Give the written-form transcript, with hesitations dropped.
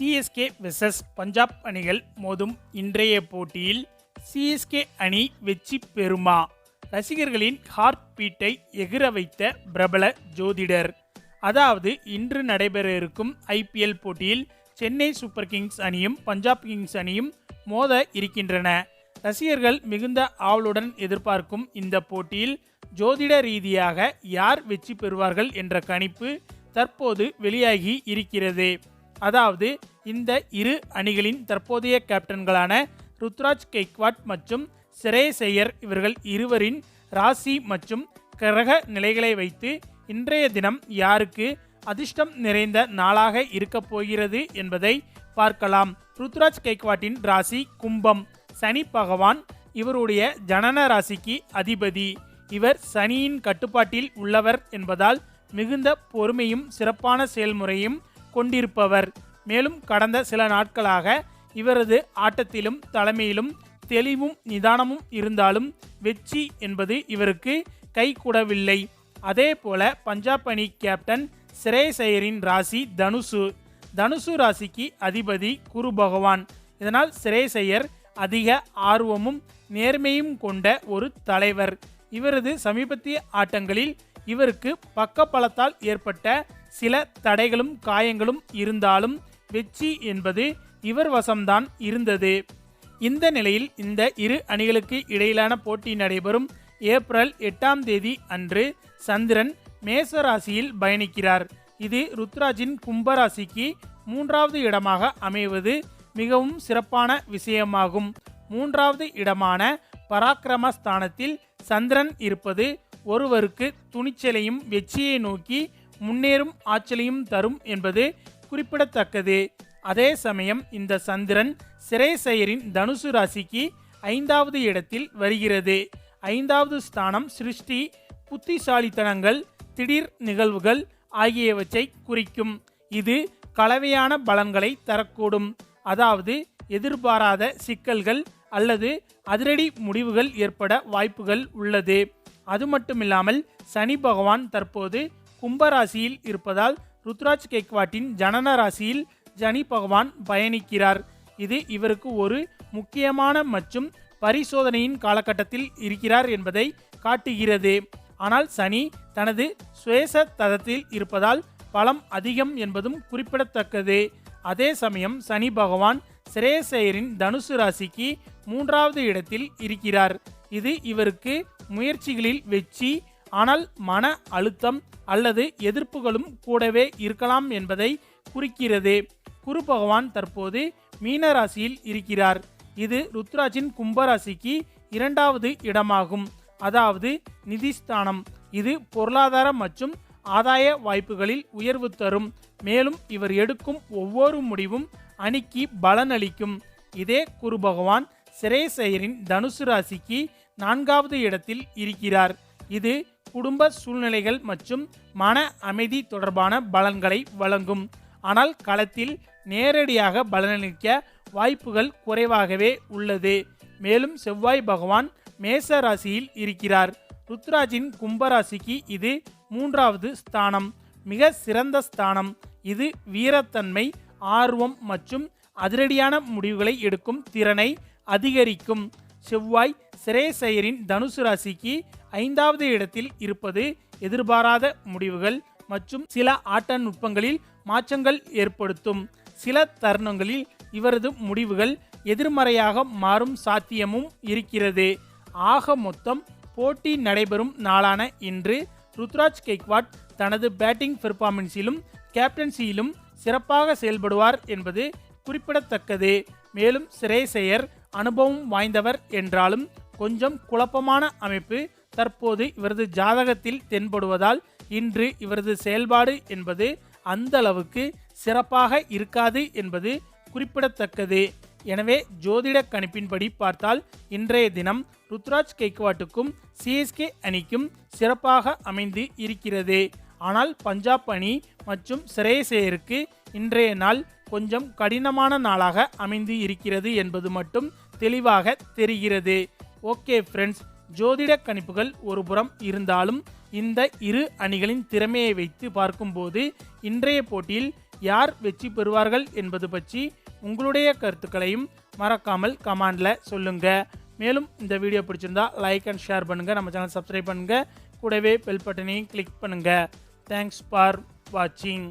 CSK versus Punjab அணிகள் மோதும் இன்றைய போட்டியில் சிஎஸ்கே அணி வெற்றி பெறுமா? ரசிகர்களின் ஹார்ட் பீட்டை எகிர வைத்த பிரபல ஜோதிடர். அதாவது இன்று நடைபெற இருக்கும் ஐபிஎல் போட்டியில் சென்னை சூப்பர் கிங்ஸ் அணியும் பஞ்சாப் கிங்ஸ் அணியும் மோத இருக்கின்றன. ரசிகர்கள் மிகுந்த ஆவலுடன் எதிர்பார்க்கும் இந்த போட்டியில் ஜோதிட ரீதியாக யார் வெற்றி பெறுவார்கள் என்ற கணிப்பு தற்போது வெளியாகி இருக்கிறது. அதாவது இந்த இரு அணிகளின் தற்போதைய கேப்டன்களான ருத்ராஜ் கெய்க்வாட் மற்றும் ஸ்ரேயஸ் ஐயர் இவர்கள் இருவரின் ராசி மற்றும் கிரக நிலைகளை வைத்து இன்றைய தினம் யாருக்கு அதிர்ஷ்டம் நிறைந்த நாளாக இருக்கப் போகிறது என்பதை பார்க்கலாம். ருத்ராஜ் கெய்க்வாட்டின் ராசி கும்பம். சனி பகவான் இவருடைய ஜனன ராசிக்கு அதிபதி. இவர் சனியின் கட்டுப்பாட்டில் உள்ளவர் என்பதால் மிகுந்த பொறுமையும் சிறப்பான செயல்முறையும் கொண்டிருப்பவர். மேலும் கடந்த சில நாட்களாக இவரது ஆட்டத்திலும் தலைமையிலும் தெளிவும் நிதானமும் இருந்தாலும் வெற்றி என்பது இவருக்கு கைகூடவில்லை. அதே போல பஞ்சாப் அணி கேப்டன் ஸ்ரேயஸ் ஐயரின் ராசி தனுசு. தனுசு ராசிக்கு அதிபதி குரு பகவான். இதனால் ஸ்ரேயஸ் ஐயர் அதிக ஆர்வமும் நேர்மையும் கொண்ட ஒரு தலைவர். இவரது சமீபத்திய ஆட்டங்களில் இவருக்கு பக்கபலத்தால் ஏற்பட்ட சில தடைகளும் காயங்களும் இருந்தாலும் வெற்றி என்பது இவர் வசம்தான் இருந்தது. இந்த நிலையில் இந்த இரு அணிகளுக்கு இடையிலான போட்டி நடைபெறும் ஏப்ரல் 8ஆம் தேதி அன்று சந்திரன் மேச ராசியில் பயணிக்கிறார். இது ருத்ராஜின் கும்பராசிக்கு 3வது இடமாக அமைவது மிகவும் சிறப்பான விஷயமாகும். 3வது இடமான பராக்கிரம ஸ்தானத்தில் சந்திரன் இருப்பது ஒருவருக்கு துணிச்சலையும் வெற்றியை நோக்கி முன்னேறும் ஆற்றலையும் தரும் என்பது குறிப்பிடத்தக்கது. அதே சமயம் இந்த சந்திரன் ஸ்ரேயஸ் ஐயரின் தனுசு ராசிக்கு 5வது இடத்தில் வருகிறது. 5வது ஸ்தானம் சிருஷ்டி, புத்திசாலித்தனங்கள், திடீர் நிகழ்வுகள் ஆகியவற்றை குறிக்கும். இது கலவையான பலன்களை தரக்கூடும். அதாவது எதிர்பாராத சிக்கல்கள் அல்லது அதிரடி முடிவுகள் ஏற்பட வாய்ப்புகள் உள்ளது. அது மட்டுமில்லாமல் சனி பகவான் தற்போது கும்பராசியில் இருப்பதால் ருத்ராஜ் கெய்க்வாட்டின் ஜனன ராசியில் சனி பகவான் பயணிக்கிறார். இது இவருக்கு ஒரு முக்கியமான மற்றும் பரிசோதனையின் காலகட்டத்தில் இருக்கிறார் என்பதை காட்டுகிறது. ஆனால் சனி தனது சுவேச ததத்தில் இருப்பதால் பலம் அதிகம் என்பதும் குறிப்பிடத்தக்கது. அதே சமயம் சனி பகவான் ஸ்ரேயஸ் ஐயரின் தனுசு ராசிக்கு 3வது இடத்தில் இருக்கிறார். இது இவருக்கு முயற்சிகளில் வெற்றி, ஆனால் மன அழுத்தம் அல்லது எதிர்ப்புகளும் கூடவே இருக்கலாம் என்பதை குறிக்கிறது. குரு பகவான் தற்போது மீன ராசியில் இருக்கிறார். இது ருத்ராஜின் கும்பராசிக்கு 2வது இடமாகும். அதாவது நிதிஸ்தானம். இது பொருளாதார மற்றும் ஆதாய வாய்ப்புகளில் உயர்வு தரும். மேலும் இவர் எடுக்கும் ஒவ்வொரு முடிவும் அணிக்கு பலனளிக்கும். இதே குரு பகவான் ஸ்ரேயஸ் ஐயரின் தனுசு ராசிக்கு 4வது இடத்தில் இருக்கிறார். இது குடும்ப சூழ்நிலைகள் மற்றும் மன அமைதி தொடர்பான பலன்களை வழங்கும். ஆனால் களத்தில் நேரடியாக பலனளிக்க வாய்ப்புகள் குறைவாகவே உள்ளது. மேலும் செவ்வாய் பகவான் மேச ராசியில் இருக்கிறார். ருத்ராஜின் கும்பராசிக்கு இது 3வது ஸ்தானம். மிக சிறந்த ஸ்தானம். இது வீரத்தன்மை, ஆர்வம் மற்றும் அதிரடியான முடிவுகளை எடுக்கும் திறனை அதிகரிக்கும். செவ்வாய் ஸ்ரேயஸ் ஐயரின் தனுசு ராசிக்கு 5வது இடத்தில் இருப்பது எதிர்பாராத முடிவுகள் மற்றும் சில ஆட்ட நுட்பங்களில் மாற்றங்கள் ஏற்படுத்தும். சில தருணங்களில் இவரது முடிவுகள் எதிர்மறையாக மாறும் சாத்தியமும் இருக்கிறது. ஆக மொத்தம் போட்டி நடைபெறும் நாளான இன்று ருத்ராஜ் கெய்க்வாட் தனது பேட்டிங் பெர்ஃபார்மன்ஸிலும் கேப்டன்சியிலும் சிறப்பாக செயல்படுவார் என்பது குறிப்பிடத்தக்கது. மேலும் ஸ்ரேயஸ் ஐயர் அனுபவம் வாய்ந்தவர் என்றாலும் கொஞ்சம் குழப்பமான அமைப்பு தற்போது இவரது ஜாதகத்தில் தென்படுவதால் இன்று இவரது செயல்பாடு என்பது அந்த அளவுக்கு சிறப்பாக இருக்காது என்பது குறிப்பிடத்தக்கது. எனவே ஜோதிட கணிப்பின்படி பார்த்தால் இன்றைய தினம் ருத்ராஜ் கெய்க்வாட்டுக்கும் சிஎஸ்கே அணிக்கும் சிறப்பாக அமைந்து இருக்கிறது. ஆனால் பஞ்சாப் அணி மற்றும் ஸ்ரேயஸ் ஐயருக்கு இன்றைய நாள் கொஞ்சம் கடினமான நாளாக அமைந்து இருக்கிறது என்பது மட்டும் தெளிவாக தெரிகிறது. ஓகே ஃப்ரெண்ட்ஸ், ஜோதிட கணிப்புகள் ஒருபுறம் இருந்தாலும் இந்த இரு அணிகளின் திறமையை வைத்து பார்க்கும்போது இன்றைய போட்டியில் யார் வெற்றி பெறுவார்கள் என்பது பற்றி உங்களுடைய கருத்துக்களையும் மறக்காமல் கமெண்டில் சொல்லுங்கள். மேலும் இந்த வீடியோ பிடிச்சிருந்தா லைக் அண்ட் ஷேர் பண்ணுங்கள். நம்ம சேனல் சப்ஸ்கிரைப் பண்ணுங்கள். கூடவே பெல் பட்டனையும் கிளிக் பண்ணுங்கள். தேங்க்ஸ் ஃபார் வாட்சிங்.